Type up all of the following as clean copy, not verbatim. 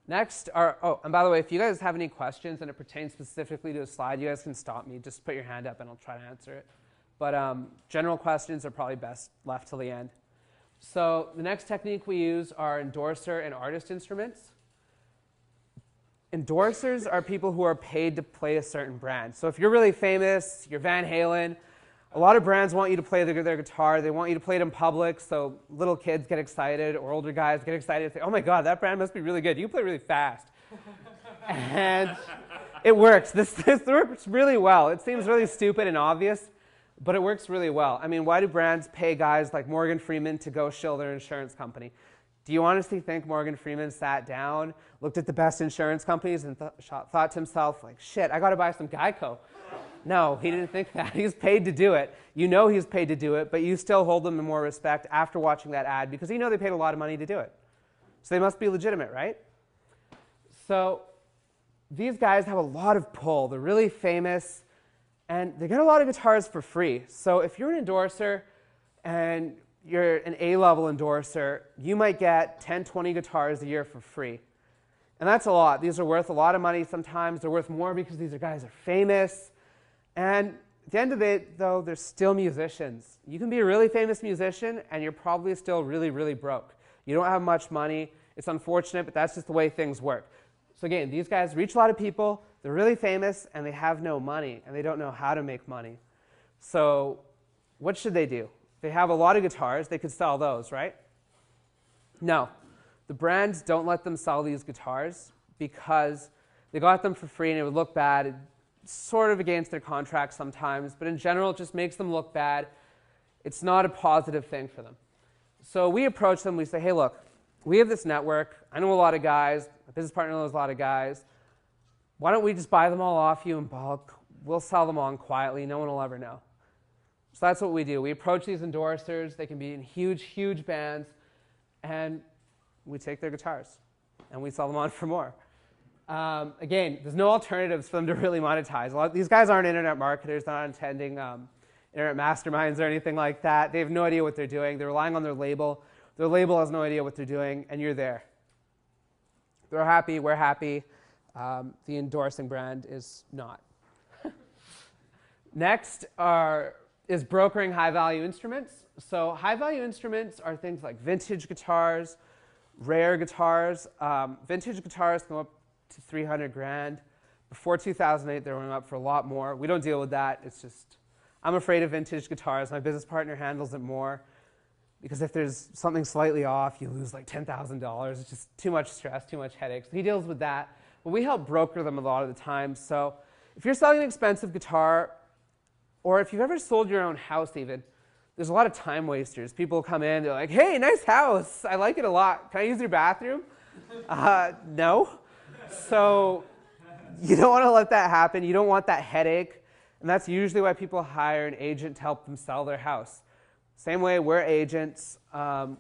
Next are, oh, and by the way, if you guys have any questions and it pertains specifically to a slide, you guys can stop me. Just put your hand up and I'll try to answer it. But general questions are probably best left till the end. So the next technique we use are endorser and artist instruments. Endorsers are people who are paid to play a certain brand. So if you're really famous, you're Van Halen, a lot of brands want you to play their guitar. They want you to play it in public, so little kids get excited or older guys get excited and say, oh my god, that brand must be really good. You play really fast. And it works. This works really well. It seems really stupid and obvious, but it works really well. I mean, why do brands pay guys like Morgan Freeman to go shill their insurance company? Do you honestly think Morgan Freeman sat down, looked at the best insurance companies, and thought to himself, like, shit, I got to buy some Geico? No, he didn't think that. He was paid to do it. You know he's paid to do it, but you still hold them in more respect after watching that ad because you know they paid a lot of money to do it. So they must be legitimate, right? So these guys have a lot of pull. They're really famous, and they get a lot of guitars for free. So if you're an endorser and you're an A-level endorser, you might get 10, 20 guitars a year for free. And that's a lot. These are worth a lot of money sometimes. They're worth more because these guys are famous. And at the end of it, though, they're still musicians. You can be a really famous musician, and you're probably still really, really broke. You don't have much money. It's unfortunate, but that's just the way things work. So again, these guys reach a lot of people. They're really famous, and they have no money, and they don't know how to make money. So what should they do? They have a lot of guitars. They could sell those, right? No. The brands don't let them sell these guitars because they got them for free, and it would look bad. Sort of against their contract sometimes, but in general, it just makes them look bad. It's not a positive thing for them. So we approach them. We say, hey, look, we have this network. I know a lot of guys. My business partner knows a lot of guys. Why don't we just buy them all off you in bulk? We'll sell them on quietly. No one will ever know. So that's what we do. We approach these endorsers. They can be in huge, huge bands. And we take their guitars. And we sell them on for more. Again, there's no alternatives for them to really monetize. These guys aren't internet marketers. They're not attending Internet Masterminds or anything like that. They have no idea what they're doing. They're relying on their label. Their label has no idea what they're doing, and you're there. They're happy. We're happy. The endorsing brand is not. Next is brokering high-value instruments. So high-value instruments are things like vintage guitars, rare guitars. Vintage guitars come up to 300 grand. Before 2008, they were going up for a lot more. We don't deal with that. It's just, I'm afraid of vintage guitars. My business partner handles it more because if there's something slightly off, you lose like $10,000. It's just too much stress, too much headache. So he deals with that. But we help broker them a lot of the time. So if you're selling an expensive guitar, or if you've ever sold your own house even, there's a lot of time wasters. People come in, they're like, hey, nice house. I like it a lot. Can I use your bathroom? No. So you don't want to let that happen. You don't want that headache. And that's usually why people hire an agent to help them sell their house. Same way, we're agents.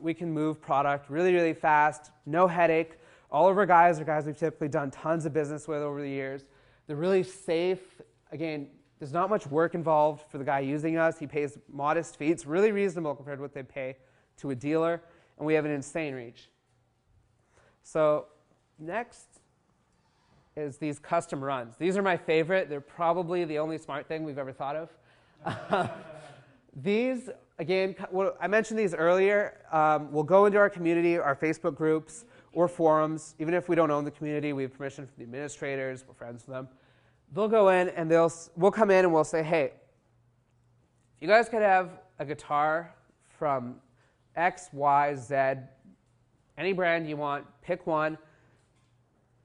We can move product really, really fast. No headache. All of our guys are guys we've typically done tons of business with over the years. They're really safe. Again, there's not much work involved for the guy using us. He pays modest fees. It's really reasonable compared to what they pay to a dealer. And we have an insane reach. So next is these custom runs. These are my favorite. They're probably the only smart thing we've ever thought of. These, again, I mentioned these earlier. We'll go into our community, our Facebook groups, or forums. Even if we don't own the community, we have permission from the administrators. We're friends with them. They'll go in, and we'll come in, and we'll say, hey, you guys could have a guitar from X, Y, Z, any brand you want. Pick one.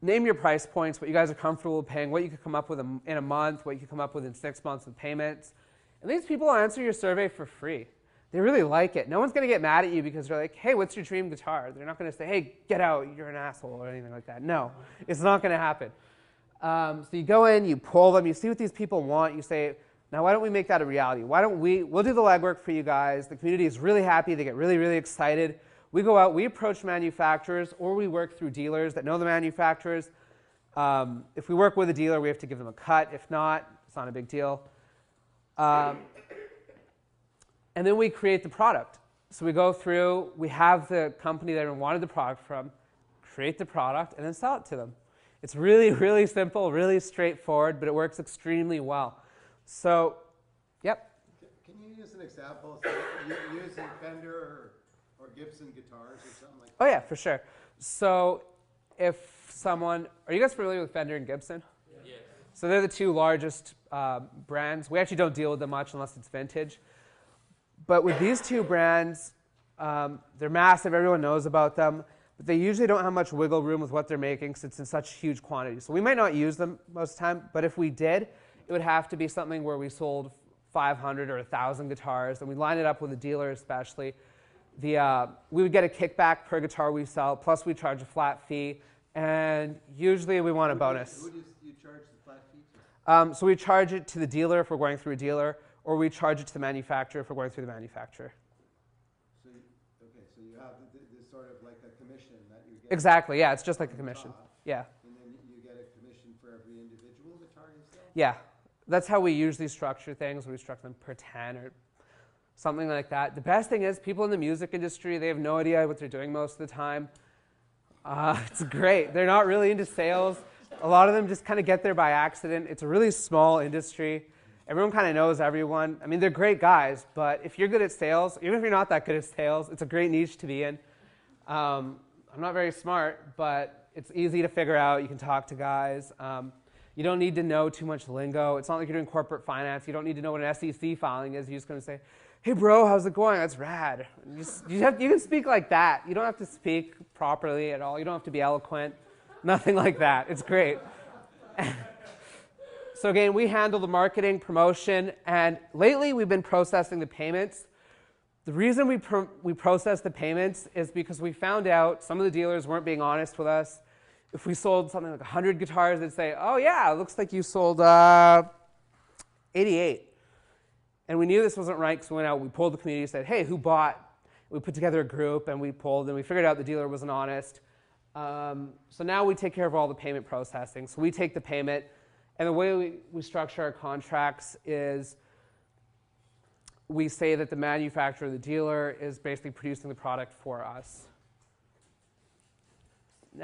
Name your price points, what you guys are comfortable paying, what you could come up with in a month, what you could come up with in 6 months with payments. And these people will answer your survey for free. They really like it. No one's going to get mad at you because they're like, hey, what's your dream guitar? They're not going to say, hey, get out, you're an asshole, or anything like that. No, it's not going to happen. So you go in, you pull them, you see what these people want, you say, now why don't we make that a reality? Why don't we'll do the legwork for you guys. The community is really happy. They get really, really excited. We go out, we approach manufacturers, or we work through dealers that know the manufacturers. If we work with a dealer, we have to give them a cut. If not, it's not a big deal. And then we create the product. So we go through, we have the company that we wanted the product from, create the product, and then sell it to them. It's really, really simple, really straightforward, but it works extremely well. So, yep. Can you use an example? So using Fender or Gibson guitars or something like that? Oh yeah, for sure. So if someone, are you guys familiar with Fender and Gibson? Yes. So they're the two largest brands. We actually don't deal with them much unless it's vintage. But with these two brands, they're massive. Everyone knows about them. But they usually don't have much wiggle room with what they're making because it's in such huge quantities. So we might not use them most of the time. But if we did, it would have to be something where we sold 500 or 1,000 guitars. And we line it up with a dealer especially. We would get a kickback per guitar we sell. Plus, we charge a flat fee. And usually, we want a bonus. Who do you charge the flat fee to? So we charge it to the dealer if we're going through a dealer, or we charge it to the manufacturer if we're going through the manufacturer. So you have this sort of like a commission that you get. Exactly, yeah, it's just like a commission. Top, yeah. And then you get a commission for every individual guitar you sell? Yeah, that's how we usually structure things. We structure them per 10 or something like that. The best thing is people in the music industry, they have no idea what they're doing most of the time. It's great. They're not really into sales. A lot of them just kind of get there by accident. It's a really small industry. Everyone kind of knows everyone. I mean, they're great guys, but if you're good at sales, even if you're not that good at sales, it's a great niche to be in. I'm not very smart, but it's easy to figure out. You can talk to guys. You don't need to know too much lingo. It's not like you're doing corporate finance. You don't need to know what an SEC filing is. You're just going to say, hey, bro, how's it going? That's rad. You can speak like that. You don't have to speak properly at all. You don't have to be eloquent. Nothing like that. It's great. So again, we handle the marketing, promotion, and lately we've been processing the payments. The reason we process the payments is because we found out some of the dealers weren't being honest with us. If we sold something like 100 guitars, they'd say, oh yeah, it looks like you sold 88. And we knew this wasn't right because we went out, we polled the community, said, hey, who bought? We put together a group and we polled and we figured out the dealer wasn't honest. So now we take care of all the payment processing. So we take the payment, and the way we structure our contracts is we say that the manufacturer, the dealer, is basically producing the product for us.